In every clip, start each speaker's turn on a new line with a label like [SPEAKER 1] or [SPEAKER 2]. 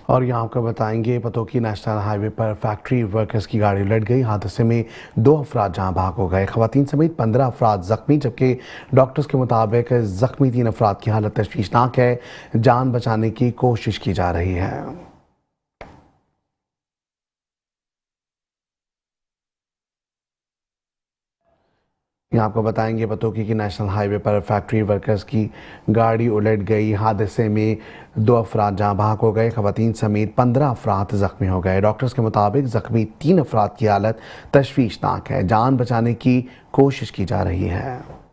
[SPEAKER 1] और यहाँ आपको बताएंगे पतोकी नेशनल हाईवे पर फैक्ट्री वर्कर्स की गाड़ी उलट गई। हादसे में 2 अफराद जहाँ भाग हो गए। खवातीन समेत 15 अफराद जख्मी, जबकि डॉक्टर्स के मुताबिक जख्मी 3 अफराद की हालत तशवीशनाक है। जान बचाने की कोशिश की जा रही है। यहाँ आपको बताएंगे पतोकी की नेशनल हाईवे पर फैक्ट्री वर्कर्स की गाड़ी उलट गई। हादसे में 2 अफराद जहाँ भाग हो गए। खवातीन समेत 15 अफराद जख्मी हो गए। डॉक्टर्स के मुताबिक जख्मी 3 अफराद की हालत तशवीशनाक है। जान बचाने की कोशिश की जा रही है।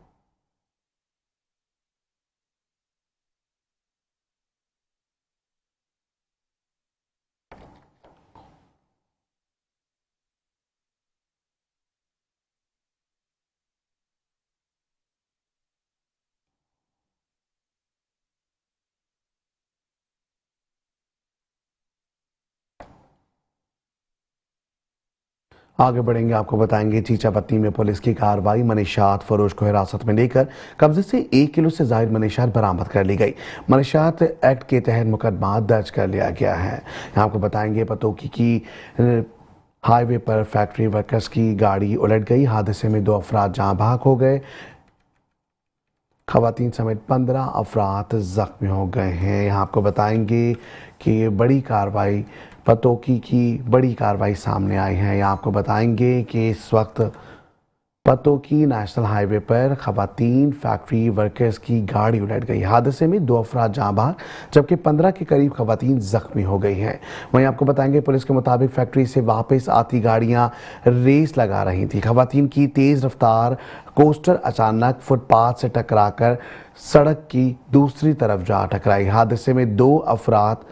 [SPEAKER 1] आगे बढ़ेंगे, आपको बताएंगे चीचापत्नी में पुलिस की कार्रवाई। मनीषात फरोश को हिरासत में लेकर कब्जे से 1 किलो से जायद मनीषात बरामद कर ली गई। मनीषात एक्ट के तहत मुकदमा दर्ज कर लिया गया है। यहाँ आपको बताएंगे पतोकी की हाईवे पर फैक्ट्री वर्कर्स की गाड़ी उलट गई। हादसे में 2 अफराद जहाँ भाग हो गए। खवातीन समेत 15 अफराद जख्मी हो गए हैं। यहाँ आपको बताएंगे कि बड़ी कार्रवाई पतोकी की बड़ी कार्रवाई सामने आई है। यहाँ आपको बताएंगे कि इस वक्त पतोकी नेशनल हाईवे पर खवातीन फैक्ट्री वर्कर्स की गाड़ी उलट गई। हादसे में 2 अफराद जाँ भाग, जबकि 15 के करीब खवातीन जख्मी हो गई हैं। वहीं आपको बताएंगे पुलिस के मुताबिक फैक्ट्री से वापस आती गाड़ियां रेस लगा रही थी। खवातीन की तेज रफ्तार कोस्टर अचानक फुटपाथ से टकराकर सड़क की दूसरी तरफ जा टकराई। हादसे में 2 अफराद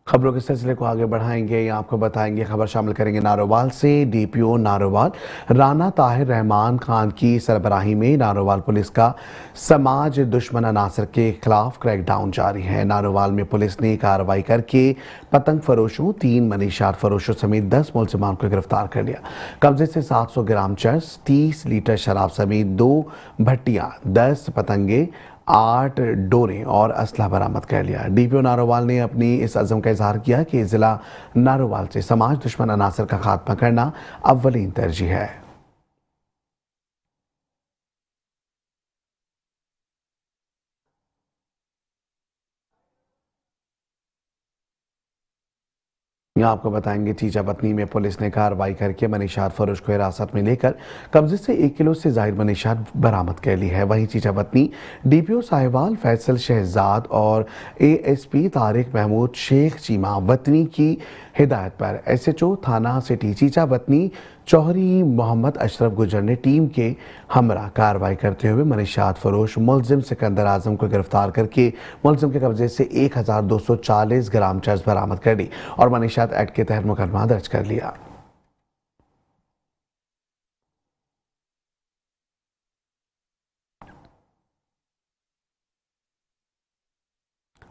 [SPEAKER 1] खबरों के सिलसिले को आगे बढ़ाएंगे। यहाँ आपको बताएंगे, खबर शामिल करेंगे नारोवाल से। डीपीओ नारोवाल राना ताहिर रहमान खान की सरबराही में नारोवाल पुलिस का समाज दुश्मन अनासर के खिलाफ क्रैकडाउन जारी है। नारोवाल में पुलिस ने कार्रवाई करके पतंग फरोशों, 3 मनीषात फरोशों समेत 10 मुलजिमान को गिरफ्तार कर लिया। कब्जे से 700 ग्राम चरस, 30 लीटर शराब समेत 2 भट्टियां, 10 पतंगे, 8 डोरे और असला बरामद कर लिया। डीपीओ नारोवाल ने अपनी इस अज़म का इजहार किया कि जिला नारोवाल से समाज दुश्मन अनासर का खात्मा करना अव्वलीन तरजीह है। यहाँ आपको बताएंगे चीचापत्नी में पुलिस ने कार्रवाई करके मनीषात फरोश को हिरासत में लेकर कब्जे से 1 किलो से जायद मनीषात बरामद कर ली है। वहीं चीचापत्नी डीपीओ साहिवाल फैसल शहजाद और एएसपी तारिक महमूद शेख चीमा वतनी की हिदायत पर एसएचओ थाना सिटी चीचापत्नी चौहरी मोहम्मद अशरफ गुजर ने टीम के हमरा कार्रवाई करते हुए मनीषात फरोश मुलजिम सिकंदर आजम को गिरफ्तार करके मुलजिम के कब्जे से 1240 ग्राम चरस बरामद कर ली और मनीषात एक्ट के तहत मुकदमा दर्ज कर लिया।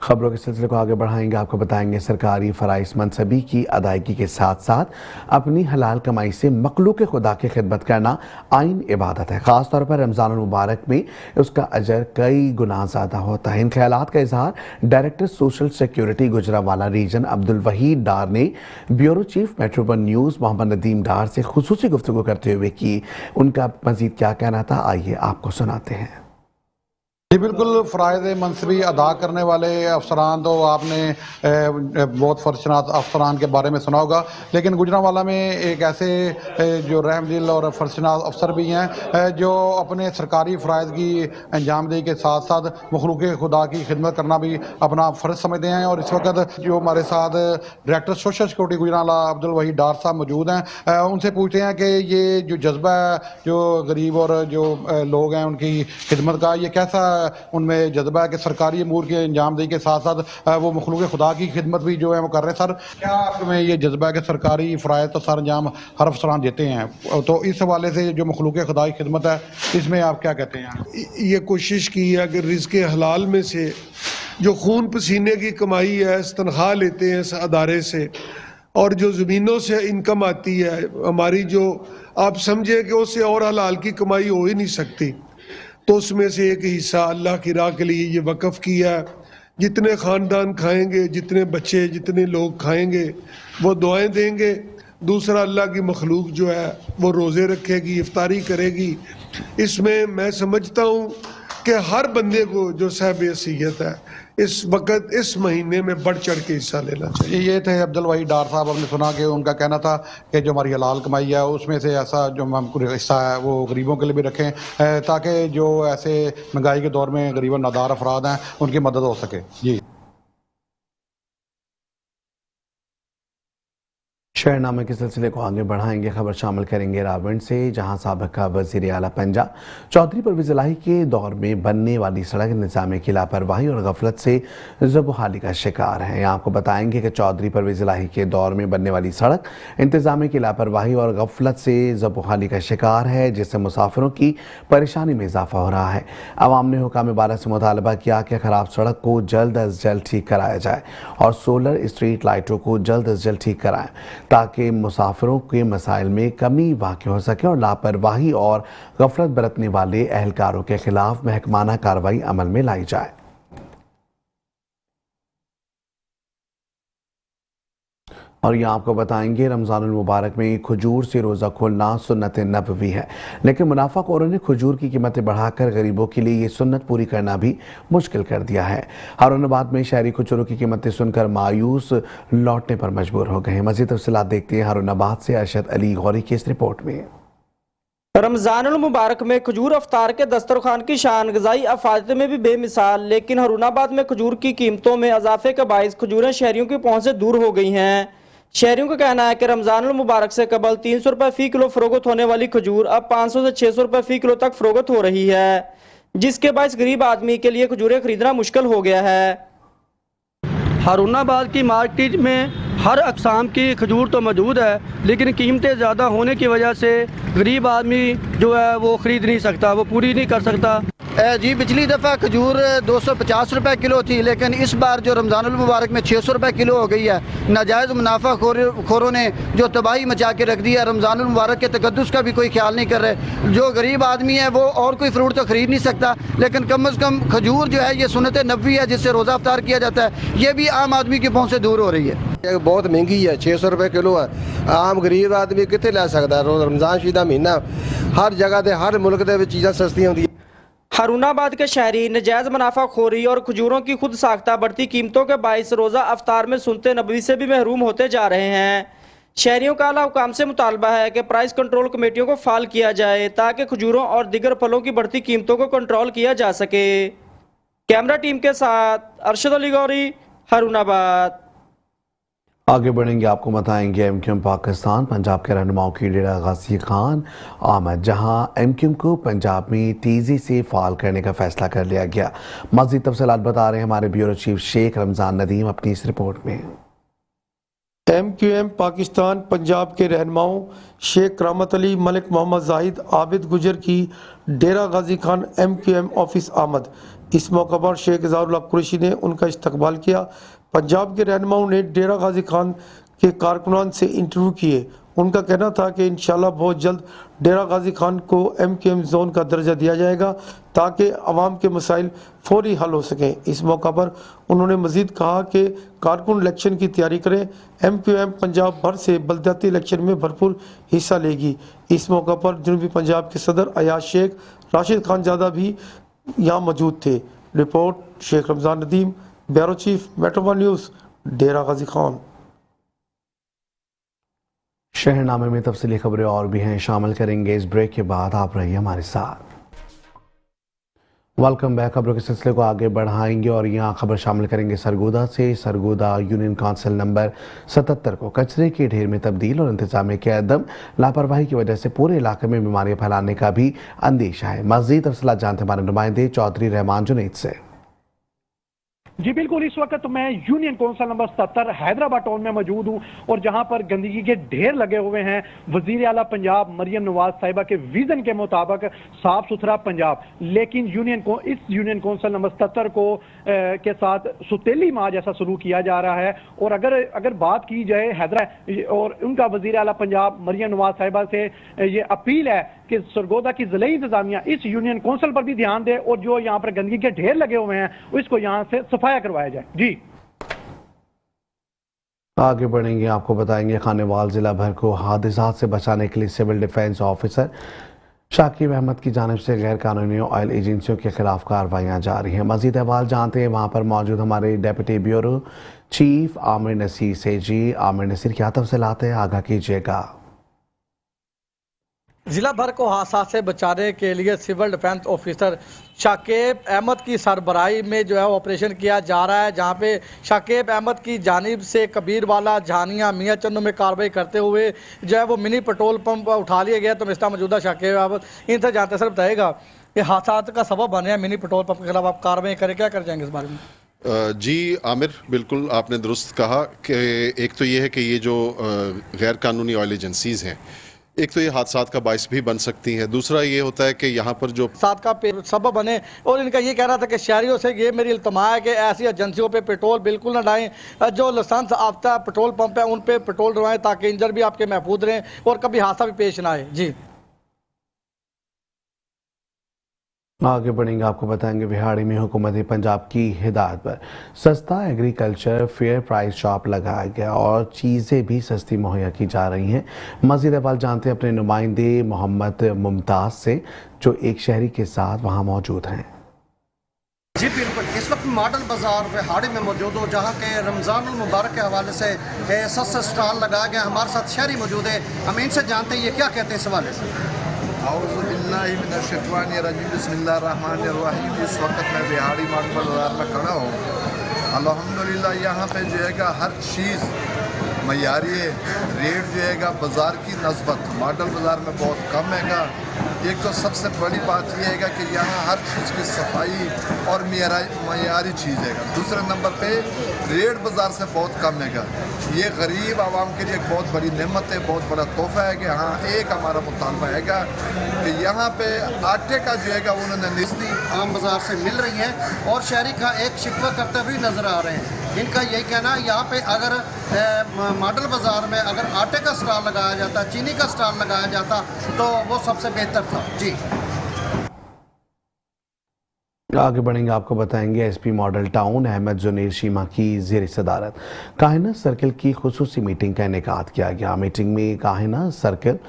[SPEAKER 1] खबरों के सिलसिले को आगे बढ़ाएंगे, आपको बताएंगे सरकारी फ़राइज़ मनसबी की अदायगी के साथ साथ अपनी हलाल कमाई से मखलूक खुदा की खिदमत करना आइन इबादत है। ख़ास तौर पर रमज़ान मुबारक में उसका अजर कई गुना ज़्यादा होता है। इन ख्यालात का इजहार director social security Gujranwala region Abdul Waheed Dar ने bureau chief metropolitan news Mohammad Nadeem Dar से खुसूसी गुफ्तगू करते हुए की। उनका मज़ीद क्या कहना था, आइए आपको सुनाते हैं।
[SPEAKER 2] जी बिल्कुल, फ़राइज़ मनसबी अदा करने वाले अफसरान तो आपने बहुत फर्शनाक अफसरान के बारे में सुना होगा, लेकिन गुजरांवाला में एक ऐसे जो रहमदिल और फर्शनाक अफसर भी हैं जो अपने सरकारी फ़राइज़ की अंजामदही के साथ साथ मखलूक खुदा की खिदमत करना भी अपना फ़र्ज़ समझते हैं। और इस वक्त जो हमारे साथ director social security Gujranwala Abdul Waheed Dar साहब मौजूद हैं, उनसे पूछते हैं कि ये जो जज्बा है जो गरीब और जो लोग हैं उनकी खिदमत का, ये कैसा उनमें जज्बा है कि सरकारी अमूर के अंजामदही के साथ साथ वो मखलूक खुदा की खिदमत भी जो है वो कर रहे हैं। सर, क्या आपमें ये जज्बा है कि सरकारी फ़राइज़ तो सर अंजाम हर अफसरान देते हैं, तो इस हवाले से जो मखलूक खुदा की खिदमत है इसमें आप क्या कहते हैं?
[SPEAKER 3] ये कोशिश की है कि रिज़्क़ हलाल में से जो खून पसीने की कमाई है, इस तनख्वाह लेते हैं इस अदारे से, और जो ज़मीनों से इनकम आती है हमारी, जो आप समझे कि उससे और हलाल की कमाई हो ही नहीं सकती, तो उसमें से एक हिस्सा अल्लाह की राह के लिए ये वक़्फ़ किया है। जितने ख़ानदान खाएंगे, जितने बच्चे, जितने लोग खाएंगे वो दुआएं देंगे। दूसरा, अल्लाह की मखलूक जो है वो रोज़े रखेगी, इफ्तारी करेगी। इसमें मैं समझता हूँ कि हर बंदे को जो साहिब हैसियत है इस वक्त इस महीने में बढ़ चढ़ के हिस्सा लेना चाहिए।
[SPEAKER 2] ये थे अब्दुल वहीद डार साहब। हमने सुना कि उनका कहना था कि जो हमारी हलाल कमाई है उसमें से ऐसा जो हम हिस्सा है वो गरीबों के लिए भी रखें, ताकि जो ऐसे महंगाई के दौर में गरीब नादार अफराद हैं उनकी मदद हो सके। जी,
[SPEAKER 1] शहरनामे के सिलसिले को आगे बढ़ाएंगे। खबर शामिल करेंगे रावण से, जहां साबिका वज़ीर आला पंजाब चौधरी परवेज़ इलाही के दौर में बनने वाली सड़क इंतजामिया की लापरवाही और गफलत से ज़बोहाली का शिकार है। आपको बताएंगे कि चौधरी परवेज़ इलाही के दौर में बनने वाली सड़क इंतजामिया की लापरवाही और गफलत से ज़बोहाली का शिकार है, जिससे मुसाफिरों की परेशानी में इजाफा हो रहा है। अवाम ने हुकाम बारा से मुतालबा किया कि खराब सड़क को जल्द अज जल्द ठीक कराया जाए और सोलर स्ट्रीट लाइटों को जल्द अज जल्द ठीक कराएं, ताकि मुसाफिरों के मसाइल में कमी वाक़ई हो सके और लापरवाही और गफलत बरतने वाले एहलकारों के खिलाफ महकमाना कार्रवाई अमल में लाई जाए। और ये आपको बताएंगे, रमज़ानुल मुबारक में खजूर से रोज़ा खोलना सुन्नत नबवी है, लेकिन मुनाफाखोरों ने खजूर की कीमतें बढ़ाकर गरीबों के लिए ये सुन्नत पूरी करना भी मुश्किल कर दिया है। हारूनाबाद में शहरी खजूरों की कीमतें सुनकर मायूस लौटने पर मजबूर हो गए। मज़ीद तफसीलात देखते हैं हारूनाबाद से अरशद अली गौरी की इस रिपोर्ट में।
[SPEAKER 4] रमजानुल मुबारक में खजूर अफ्तार के दस्तरखान की शान गजाई अफादत में भी बेमिसाल, लेकिन हारूनाबाद में खजूर की कीमतों में इजाफे का बाइस खजूरें शहरियों की पहुंच से दूर हो गई हैं। शहरियों का कहना है कि रमजानुल मुबारक से कबल 300 रुपए फी किलो फरोख्त होने वाली खजूर अब 500 से 600 रुपए फी किलो तक फरोख्त हो रही है, जिसके बायस गरीब आदमी के लिए खजूरें खरीदना मुश्किल हो गया है।
[SPEAKER 5] हारूनाबाद की मार्केट में हर अक़साम की खजूर तो मौजूद है, लेकिन कीमतें ज़्यादा होने की वजह से गरीब आदमी जो है वो ख़रीद नहीं सकता, वो पूरी नहीं कर सकता।
[SPEAKER 6] जी, पिछली दफ़ा खजूर 250 रुपए किलो थी, लेकिन इस बार जो रमज़ानुल मुबारक में 600 रुपए किलो हो गई है। नाजायज़ मुनाफा खोरों ने जो तबाही मचा के रख दी है, रमज़ानुल मुबारक के तकद्दुस का भी कोई ख्याल नहीं कर रहे। जो गरीब आदमी है वो और कोई फ्रूट तो ख़रीद नहीं सकता, लेकिन कम अज़ कम खजूर जो है ये सुन्नत नबवी है, जिससे रोज़ा अफ्तार किया जाता है, ये भी आम आदमी की पहुँच से दूर हो रही है।
[SPEAKER 7] बहुत महंगी है, 600 रुपए किलो है। आम गरीब आदमी कितने लै सकता है? रमज़ान शीदा महीना हर जगह से हर मुल्क के चीज़ां सस्तियां होंगी।
[SPEAKER 4] हारूनाबाद के शहरी नजायज मुनाफाखोरी और खजूरों की खुद साख्ता बढ़ती कीमतों के बायस रोज़ा अफ्तार में सुनते नबवी से भी महरूम होते जा रहे हैं। शहरियों का आला हुकाम से मुतालबा है कि प्राइस कंट्रोल कमेटियों को फाल किया जाए, ताकि खजूरों और दीगर फलों की बढ़ती कीमतों को कंट्रोल किया जा सके। कैमरा टीम के साथ अरशद अली गौरी, हारूनाबाद।
[SPEAKER 1] आगे बढ़ेंगे, आपको बताएंगे एमक्यूएम पाकिस्तान पंजाब के रहनुमाओं की डेरा गाजी खान आमद, जहां एमक्यूएम को पंजाब में तेजी से फाल करने का फैसला कर लिया गया। मज़ीद तफसीलात बता रहे हैं हमारे ब्यूरो चीफ शेख रमज़ान नदीम अपनी इस रिपोर्ट में।
[SPEAKER 8] एमक्यूएम पाकिस्तान पंजाब के रहनुमाओं शेख करामत अली, मलिक मोहम्मद जाहिद, आबिद गुजर की डेरा गाजी खान एमक्यूएम ऑफिस आमद। इस मौका पर शेख इज़हारुल्लाह कुरैशी ने उनका इस्तकबाल किया। पंजाब के रहनुमाओं ने डेरा गाजी खान के कारकुनान से इंटरव्यू किए। उनका कहना था कि इंशाल्लाह बहुत जल्द डेरा गाजी खान को एमक्यूएम जोन का दर्जा दिया जाएगा, ताकि अवाम के मसाइल फौरी हल हो सकें। इस मौका पर उन्होंने मज़ीद कहा कि कारकुन इलेक्शन की तैयारी करें। एमक्यूएम पंजाब भर से बलदियाती इलेक्शन में भरपूर हिस्सा लेगी। इस मौका पर जनूबी पंजाब के सदर अयाज शेख, राशिद खानजादा भी यहाँ मौजूद थे। Report Sheikh Ramzan Nadeem, bureau chief metro one news, Dera Ghazi Khan.
[SPEAKER 1] शहरनामे में तफसीली खबरें और भी हैं, शामिल करेंगे इस ब्रेक के बाद। आप रहिए हमारे साथ। Welcome back. खबरों के सिलसिले को आगे बढ़ाएंगे और यहाँ खबर शामिल करेंगे सरगोदा से। सरगोदा यूनियन काउंसिल नंबर 77 को कचरे के ढेर में तब्दील और इंतजामिया के अदम लापरवाही की वजह से पूरे इलाके में बीमारियां फैलाने का भी अंदेशा है। मज़ीद तफसीलात जानते हमारे नुमाइंदे चौधरी रहमान जुनैद से।
[SPEAKER 9] जी बिल्कुल, इस वक्त मैं union council number 77 Hyderabad town में मौजूद हूं और जहां पर गंदगी के ढेर लगे हुए हैं। वजीर आला पंजाब मरियम नवाज साहिबा के विजन के मुताबिक साफ सुथरा पंजाब, लेकिन इस यूनियन कौंसिल नंबर 77 को के साथ सुतेली माँ जैसा सलूक किया जा रहा है। और अगर बात की जाए हैदराबाद और उनका वजीर आला पंजाब मरियम नवाज साहिबा से ये अपील है कि सरगोदा की जिले इंतजामिया इस यूनियन कौंसिल पर भी ध्यान दे और जो यहाँ पर गंदगी के ढेर लगे हुए हैं इसको यहाँ से सफाया करवाया जाए। जी
[SPEAKER 1] आगे बढ़ेंगे, आपको बताएंगे खानेवाल जिला भर को हादसात से बचाने के लिए civil defence officer Shakib Ahmed की जानिब से गैर कानूनी ऑयल एजेंसियों के खिलाफ कार्रवाइयाँ जारी हैं। मजीद अहवाल जानते हैं वहाँ पर मौजूद हमारे deputy bureau chief Aamir Naseer से। जी आमिर नसीर, क्या तफसीलात है, आगाह कीजिएगा।
[SPEAKER 10] जिला भर को हादसा से बचाने के लिए civil defence officer Shakib Ahmed की सरबराही में जो है ऑपरेशन किया जा रहा है, जहां पे शाकिब अहमद की जानिब से कबीरवाला, झानिया, मियाँ चंदू में कार्रवाई करते हुए जो है वो मिनी पेट्रोल पंप उठा लिया गया। तो मिस्टर मौजूदा शाकिब अहमद इनसे जानते सर बताएगा कि हादसा का सबब बने मिनी पेट्रोल पंप के खिलाफ आप कार्रवाई करें, क्या कर जाएंगे इस बारे में?
[SPEAKER 11] जी आमिर, बिल्कुल आपने दुरुस्त कहा कि एक तो ये है कि ये जो गैर कानूनी ऑयल एजेंसीज़ हैं, एक तो ये हादसात का बायस भी बन सकती हैं, दूसरा ये होता है कि यहाँ पर जो
[SPEAKER 10] साथ का सबब बने। और इनका ये कहना था कि शहरियों से ये मेरी इल्तमा है कि ऐसी एजेंसियों पे पेट्रोल बिल्कुल ना डालें, जो लाइसेंस आफ्ता पेट्रोल पंप है उन पे पेट्रोल डलवाएं ताकि इंजन भी आपके महफूज रहें और कभी हादसा भी पेश ना आए। जी
[SPEAKER 1] आगे बढ़ेंगे, आपको बताएंगे बिहाड़ी में हुकूमत पंजाब की हिदायत पर सस्ता एग्रीकल्चर फेयर प्राइस शॉप लगाया गया और चीज़ें भी सस्ती मुहैया की जा रही हैं। मज़ीद अहवाल जानते हैं अपने नुमाइंदे मोहम्मद मुमताज़ से, जो एक शहरी के साथ वहाँ मौजूद हैं।
[SPEAKER 6] जी बिल्कुल, इस वक्त मॉडल बाज़ार बिहाड़ी में मौजूद हो, जहाँ के रमज़ानुल मुबारक के हवाले से सस्ता स्टॉल लगाया गया। हमारे साथ शहरी मौजूद है, हम इनसे जानते हैं ये क्या कहते हैं इस हवाले से।
[SPEAKER 12] बिस्मिल्लाहिर्रहमानिर्रहीम। इस वक्त मैं बिहाड़ी मॉडल बाज़ार में खड़ा हूँ। अल्हम्दुलिल्लाह यहाँ पे जो है हर चीज़ मयारी है, रेट जो है बाज़ार की नस्बत मॉडल बाज़ार में बहुत कम है। एक तो सबसे बड़ी बात यह है कि यहाँ हर चीज़ की सफाई और मयारी चीज़ है। दूसरे नंबर पे रेट बाज़ार से बहुत कम है। ये गरीब आवाम के लिए एक बहुत बड़ी नेमत है, बहुत बड़ा तोहफा है कि हाँ, एक हमारा मुतालबा है कि यहाँ पे आटे का जो है उन्होंने निस्बी
[SPEAKER 6] आम बाज़ार से मिल रही है और शहरी का एक शिकवा करते हुए नज़र आ रहे हैं। इनका यही कहना है यहाँ पे अगर मॉडल बाज़ार में अगर आटे का स्टॉल लगाया जाता, चीनी का स्टॉल लगाया जाता तो वो सबसे बेहतर था। जी
[SPEAKER 1] आगे बढ़ेंगे, आपको बताएंगे SP model town Ahmed Zunair Cheema की ज़ेर सदारत काहिना सर्किल की खुसूसी मीटिंग का इनेकाद किया गया। मीटिंग में काहिना सर्किल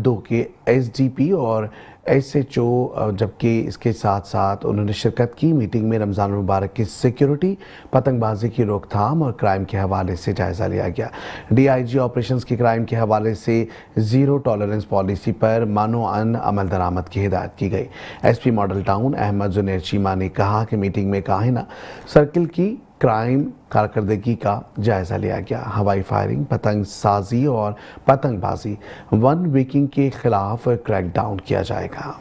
[SPEAKER 1] 2 के एसडीपी और एसएचओ जबकि इसके साथ साथ उन्होंने शिरकत की। मीटिंग में रमज़ान मुबारक की सिक्योरिटी, पतंगबाजी की रोकथाम और क्राइम के हवाले से जायज़ा लिया गया। डीआईजी ऑपरेशंस की क्राइम के हवाले से ज़ीरो टॉलरेंस पॉलिसी पर मानो अन अमल दरामद की हिदायत की गई। SP model town Ahmed Zunair Cheema ने कहा कि मीटिंग में काहिना सर्किल की क्राइम कारकर्दगी का जायजा लिया गया। हवाई फायरिंग, पतंग साजी और पतंगबाजी, वन वीकिंग के खिलाफ क्रैकडाउन किया जाएगा।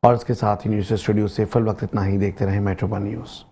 [SPEAKER 1] और इसके साथ ही न्यूज़ स्टूडियो से फिल वक्त इतना ही। देखते रहें मेट्रो वन न्यूज़।